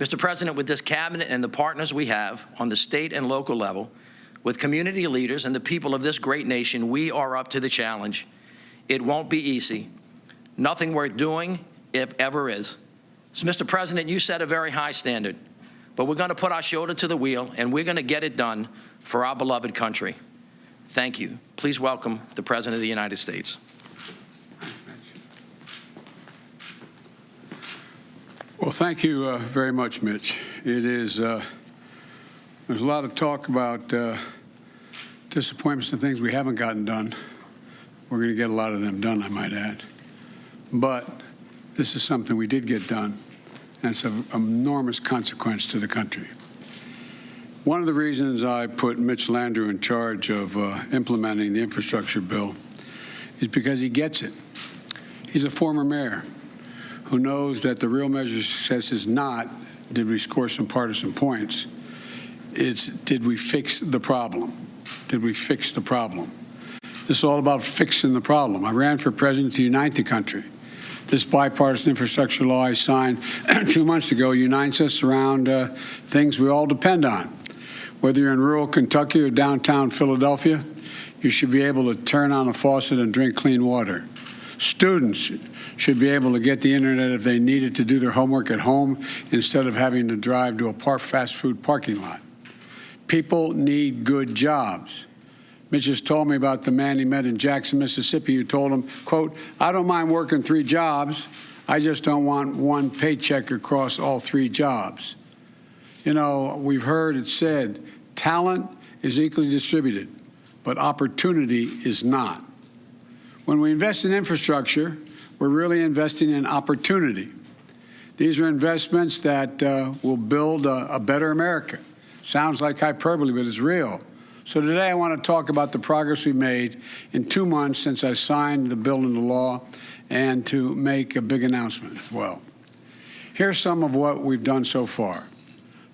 Mr. President, with this cabinet and the partners we have on the state and local level, with community leaders and the people of this great nation, we are up to the challenge. It won't be easy. Nothing worth doing, if ever is. So, Mr. President, you set a very high standard, but we're going to put our shoulder to the wheel, and we're going to get it done for our beloved country. Thank you. Please welcome the President of the United States. Well, thank you very much, Mitch. It is, there's a lot of talk about disappointments and things we haven't gotten done. We're going to get a lot of them done, I might add. But this is something we did get done, and it's of enormous consequence to the country. One of the reasons I put Mitch Landrieu in charge of implementing the infrastructure bill is because he gets it. He's a former mayor who knows that the real measure of success is not, did we score some partisan points? It's, did we fix the problem? Did we fix the problem? This is all about fixing the problem. I ran for president to unite the country. This bipartisan infrastructure law I signed 2 months ago unites us around things we all depend on. Whether you're in rural Kentucky or downtown Philadelphia, you should be able to turn on a faucet and drink clean water. Students should be able to get the internet if they need it to do their homework at home instead of having to drive to a fast food parking lot. People need good jobs. Mitch just told me about the man he met in Jackson, Mississippi, who told him, quote, "I don't mind working 3 jobs. I just don't want one paycheck across all 3 jobs." You know, we've heard it said, talent is equally distributed, but opportunity is not. When we invest in infrastructure, we're really investing in opportunity. These are investments that will build a better America. Sounds like hyperbole, but it's real. So today I want to talk about the progress we made in 2 months since I signed the bill into law, and to make a big announcement as well. Here's some of what we've done so far.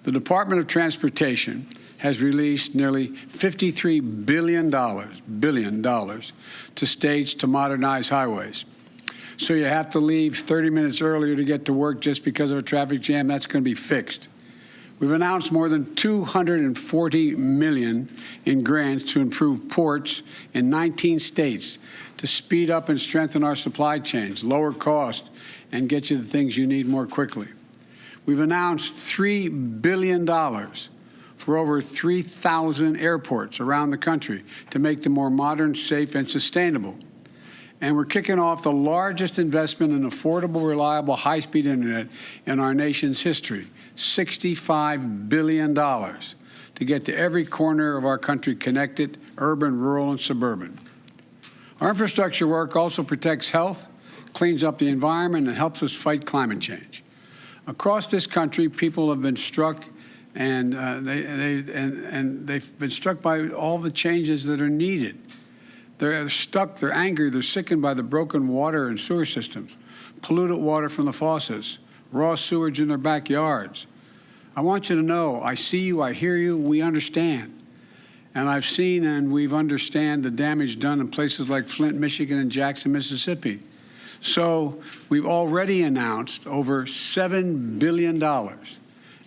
The Department of Transportation has released nearly $53 billion to states to modernize highways. So you have to leave 30 minutes earlier to get to work just because of a traffic jam. That's going to be fixed. We've announced more than $240 million in grants to improve ports in 19 states to speed up and strengthen our supply chains, lower cost, and get you the things you need more quickly. We've announced $3 billion for over 3,000 airports around the country to make them more modern, safe, and sustainable. And we're kicking off the largest investment in affordable, reliable, high-speed internet in our nation's history, $65 billion to get to every corner of our country connected, urban, rural, and suburban. Our infrastructure work also protects health, cleans up the environment, and helps us fight climate change. Across this country, people have been struck, and they've been struck by all the changes that are needed. They're stuck, they're angry, they're sickened by the broken water and sewer systems, polluted water from the faucets, raw sewage in their backyards. I want you to know, I see you, I hear you, we understand. And I've seen and we've understand the damage done in places like Flint, Michigan, and Jackson, Mississippi. So we've already announced over $7 billion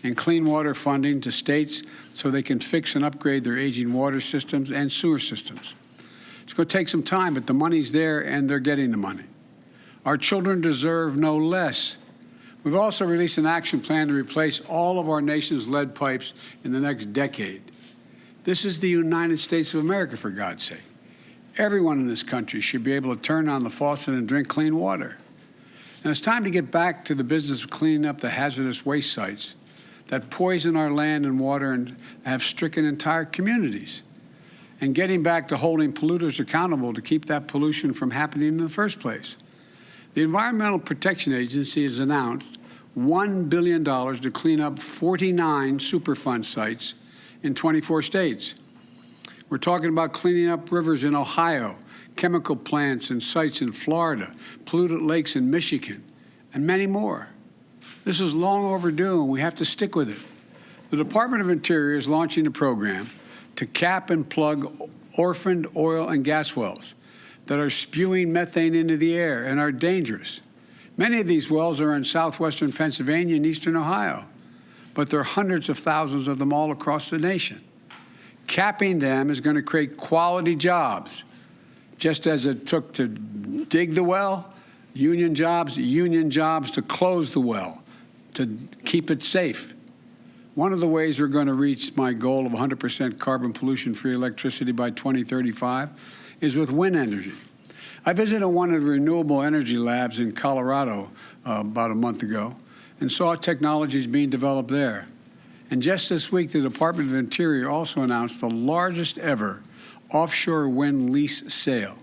in clean water funding to states so they can fix and upgrade their aging water systems and sewer systems. It's going to take some time, but the money's there and they're getting the money. Our children deserve no less. We've also released an action plan to replace all of our nation's lead pipes in the next decade. This is the United States of America, for God's sake. Everyone in this country should be able to turn on the faucet and drink clean water. And it's time to get back to the business of cleaning up the hazardous waste sites that poison our land and water and have stricken entire communities, and getting back to holding polluters accountable to keep that pollution from happening in the first place. The Environmental Protection Agency has announced $1 billion to clean up 49 Superfund sites in 24 states. We're talking about cleaning up rivers in Ohio, chemical plants and sites in Florida, polluted lakes in Michigan, and many more. This is long overdue, and we have to stick with it. The Department of Interior is launching a program to cap and plug orphaned oil and gas wells that are spewing methane into the air and are dangerous. Many of these wells are in southwestern Pennsylvania and eastern Ohio. but there are hundreds of thousands of them all across the nation. Capping them is going to create quality jobs, just as it took to dig the well, union jobs to close the well, to keep it safe. One of the ways we're going to reach my goal of 100% carbon pollution-free electricity by 2035 is with wind energy. I visited one of the renewable energy labs in Colorado about a month ago and saw technologies being developed there. And just this week, the Department of the Interior also announced the largest ever offshore wind lease sale,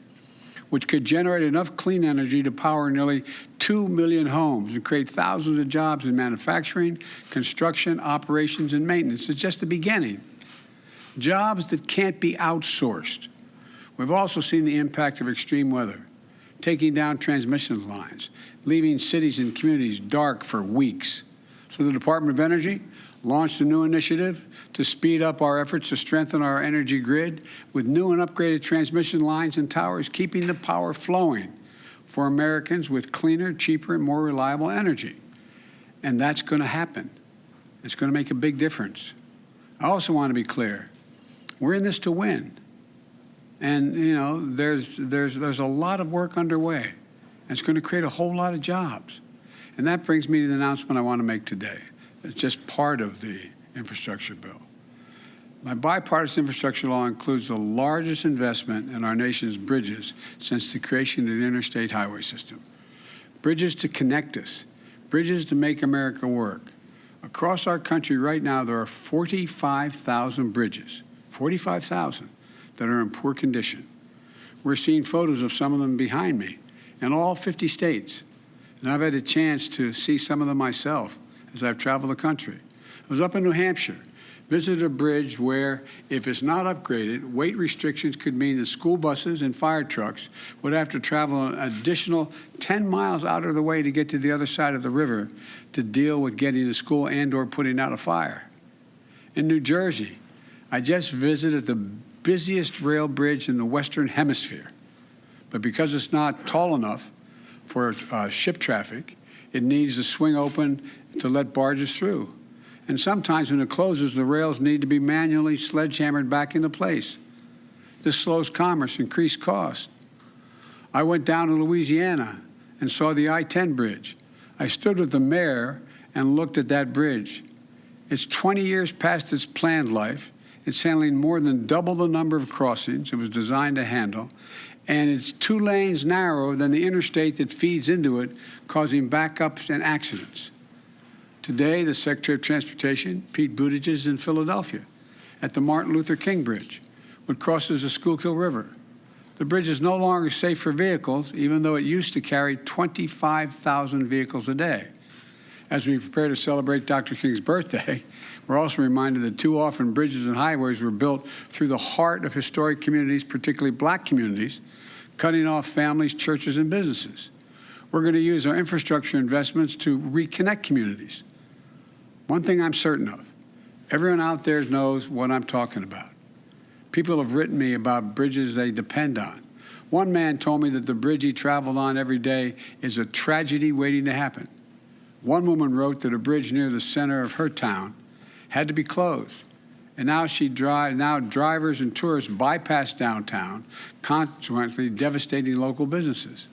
which could generate enough clean energy to power nearly 2 million homes and create thousands of jobs in manufacturing, construction, operations, and maintenance. It's just the beginning. Jobs that can't be outsourced. We've also seen the impact of extreme weather, taking down transmission lines, leaving cities and communities dark for weeks. So the Department of Energy launched a new initiative to speed up our efforts to strengthen our energy grid with new and upgraded transmission lines and towers, keeping the power flowing for Americans with cleaner, cheaper, and more reliable energy. And that's going to happen. It's going to make a big difference. I also want to be clear. We're in this to win. And, you know, there's a lot of work underway. And it's going to create a whole lot of jobs. And that brings me to the announcement I want to make today. It's just part of the infrastructure bill. My bipartisan infrastructure law includes the largest investment in our nation's bridges since the creation of the interstate highway system. Bridges to connect us, bridges to make America work. Across our country right now, there are 45,000 bridges, 45,000 that are in poor condition. We're seeing photos of some of them behind me in all 50 states. And I've had a chance to see some of them myself as I've traveled the country. I was up in New Hampshire, visited a bridge where, if it's not upgraded, weight restrictions could mean that school buses and fire trucks would have to travel an additional 10 miles out of the way to get to the other side of the river to deal with getting to school and/or putting out a fire. In New Jersey, I just visited the busiest rail bridge in the Western Hemisphere. But because it's not tall enough for ship traffic, it needs to swing open to let barges through. And sometimes when it closes, the rails need to be manually sledgehammered back into place. This slows commerce, increased cost. I went down to Louisiana and saw the I-10 bridge. I stood with the mayor and looked at that bridge. It's 20 years past its planned life. It's handling more than double the number of crossings it was designed to handle. And it's 2 lanes narrower than the interstate that feeds into it, causing backups and accidents. Today, the Secretary of Transportation, Pete Buttigieg, is in Philadelphia at the Martin Luther King Bridge, which crosses the Schuylkill River. The bridge is no longer safe for vehicles, even though it used to carry 25,000 vehicles a day. As we prepare to celebrate Dr. King's birthday, we're also reminded that too often bridges and highways were built through the heart of historic communities, particularly black communities, cutting off families, churches, and businesses. We're going to use our infrastructure investments to reconnect communities. One thing I'm certain of, everyone out there knows what I'm talking about. People have written me about bridges they depend on. One man told me that the bridge he traveled on every day is a tragedy waiting to happen. One woman wrote that a bridge near the center of her town had to be closed. And now drivers and tourists bypass downtown, consequently devastating local businesses.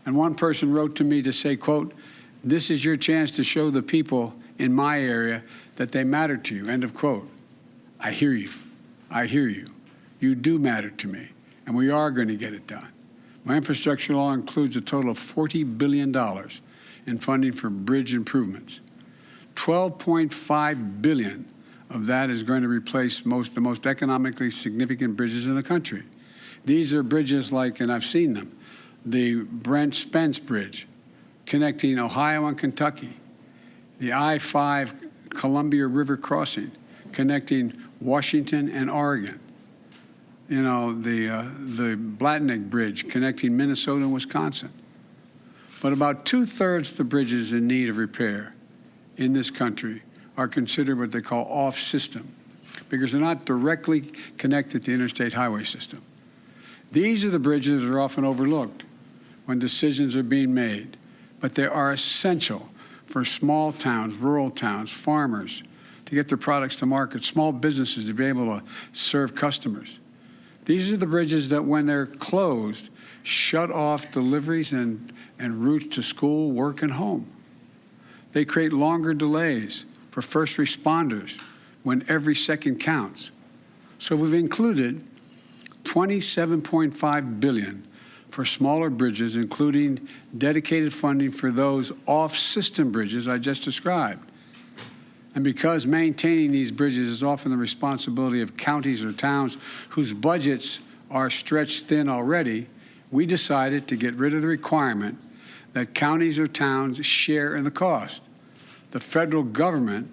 And one person wrote to me to say, quote, "This is your chance to show the people in my area that they matter to you," end of quote. I hear you. I hear you. You do matter to me, and we are going to get it done. My infrastructure law includes a total of $40 billion in funding for bridge improvements. $12.5 billion of that is going to replace the most economically significant bridges in the country. These are bridges like, and I've seen them, the Brent Spence Bridge, connecting Ohio and Kentucky, the I-5 Columbia River crossing, connecting Washington and Oregon, you know, the Blatnick Bridge, connecting Minnesota and Wisconsin. But about 2/3 of the bridges in need of repair in this country are considered what they call off-system, because they're not directly connected to the interstate highway system. These are the bridges that are often overlooked when decisions are being made, but they are essential for small towns, rural towns, farmers to get their products to market, small businesses to be able to serve customers. These are the bridges that, when they're closed, shut off deliveries and routes to school, work, and home. They create longer delays for first responders when every second counts. So we've included $27.5 billion for smaller bridges, including dedicated funding for those off-system bridges I just described. And because maintaining these bridges is often the responsibility of counties or towns whose budgets are stretched thin already, we decided to get rid of the requirement that counties or towns share in the cost. The federal government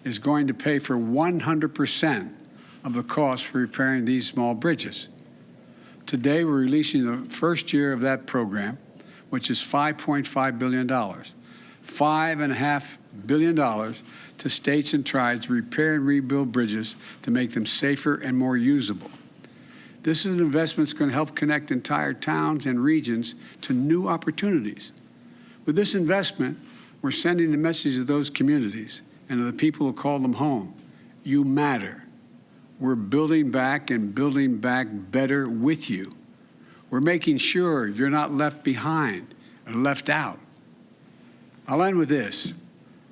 is going to pay for 100% of the cost for repairing these small bridges. Today, we're releasing the first year of that program, which is $5.5 billion. $5.5 billion to states and tribes to repair and rebuild bridges to make them safer and more usable. This is an investment that's going to help connect entire towns and regions to new opportunities. With this investment, we're sending the message to those communities and to the people who call them home. You matter. We're building back and building back better with you. We're making sure you're not left behind or left out. I'll end with this.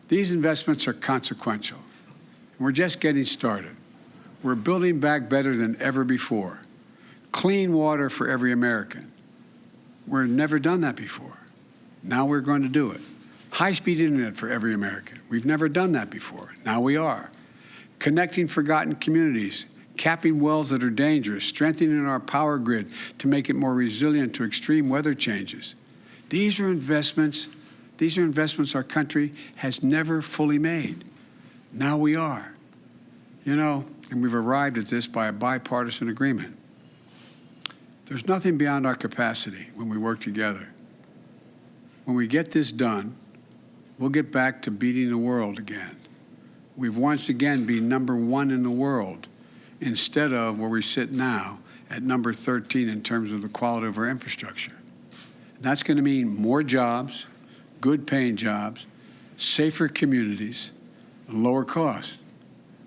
These investments are consequential. We're just getting started. We're building back better than ever before. Clean water for every American. We've never done that before. Now we're going to do it. High-speed internet for every American. We've never done that before. Now we are. Connecting forgotten communities, capping wells that are dangerous, strengthening our power grid to make it more resilient to extreme weather changes. These are investments our country has never fully made. Now we are. You know, and we've arrived at this by a bipartisan agreement. There's nothing beyond our capacity when we work together. When we get this done, we'll get back to beating the world again. We've once again been #1 in the world instead of where we sit now at number 13 in terms of the quality of our infrastructure. And that's going to mean more jobs, good-paying jobs, safer communities, and lower costs.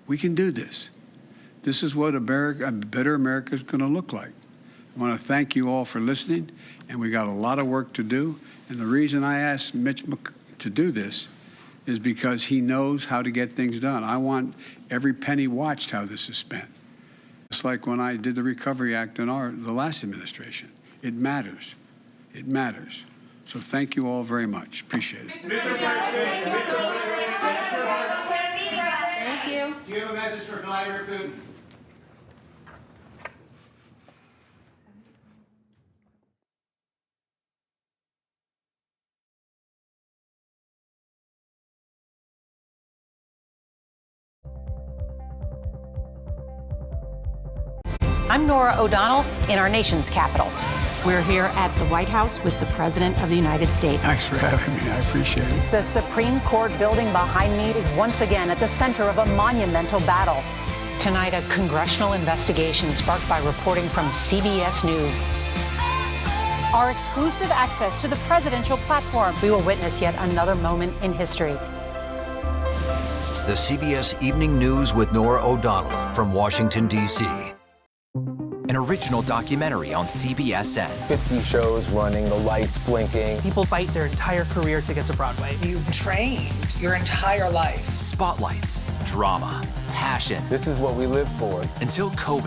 We can do this. This is what a better America is going to look like. I want to thank you all for listening, and we got a lot of work to do. And the reason I asked Mitch to do this is because he knows how to get things done. I want every penny watched how this is spent. It's like when I did the Recovery Act in the last administration. It matters. It matters. So thank you all very much. Appreciate it. Thank you. Do you have a message for Vladimir Putin? I'm Nora O'Donnell in our nation's capital. We're here at the White House with the President of the United States. Thanks for having me. I appreciate it. The Supreme Court building behind me is once again at the center of a monumental battle. Tonight, a congressional investigation sparked by reporting from CBS News. Our exclusive access to the presidential platform. We will witness yet another moment in history. The CBS Evening News with Nora O'Donnell from Washington, D.C. An original documentary on CBSN. 50 shows running, the lights blinking. People fight their entire career to get to Broadway. You've trained your entire life. Spotlights, drama, passion. This is what we live for. Until COVID